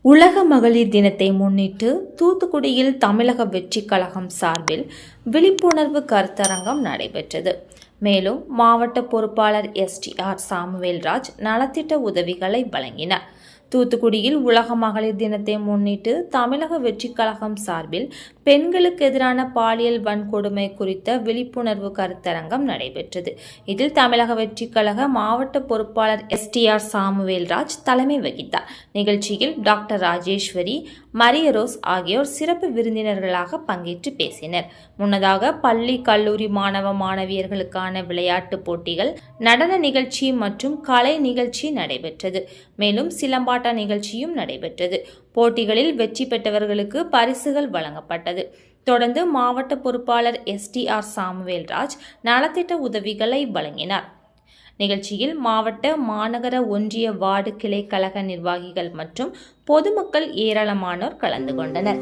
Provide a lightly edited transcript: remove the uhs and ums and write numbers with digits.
உலக மகளிர் தினத்தை முன்னிட்டு தூத்துக்குடியில் தமிழக வெற்றிக் கழகம் சார்பில் விழிப்புணர்வு கருத்தரங்கம் நடைபெற்றது. மேலும் மாவட்ட பொறுப்பாளர் STR சாமுவேல்ராஜ் நலத்திட்ட உதவிகளை வழங்கினார். தூத்துக்குடியில் உலக மகளிர் தினத்தை முன்னிட்டு தமிழக வெற்றிக் கழகம் சார்பில் பெண்களுக்கு எதிரான பாலியல் வன்கொடுமை குறித்த விழிப்புணர்வு கருத்தரங்கம் நடைபெற்றது. இதில் தமிழக வெற்றிக் கழக மாவட்ட பொறுப்பாளர் STR சாமுவேல்ராஜ் தலைமை வகித்தார். நிகழ்ச்சியில் டாக்டர் ராஜேஸ்வரி, மரியரோஸ் ஆகியோர் சிறப்பு விருந்தினர்களாக பங்கேற்று பேசினர். முன்னதாக பள்ளி, கல்லூரி மாணவ மாணவியர்களுக்கான விளையாட்டுப் போட்டிகள், நடன நிகழ்ச்சி மற்றும் கலை நிகழ்ச்சி நடைபெற்றது. மேலும் சிலம்பாட்ட நிகழ்ச்சியும் நடைபெற்றது. போட்டிகளில் வெற்றி பெற்றவர்களுக்கு பரிசுகள் வழங்கப்பட்டது. தொடர்ந்து மாவட்ட பொறுப்பாளர் STR சாமுவேல்ராஜ் நலத்திட்ட உதவிகளை வழங்கினார். நிகழ்ச்சியில் மாவட்ட, மாநகர, ஒன்றிய, வார்டு கிளை கழக நிர்வாகிகள் மற்றும் பொதுமக்கள் ஏராளமானோர் கலந்து கொண்டனர்.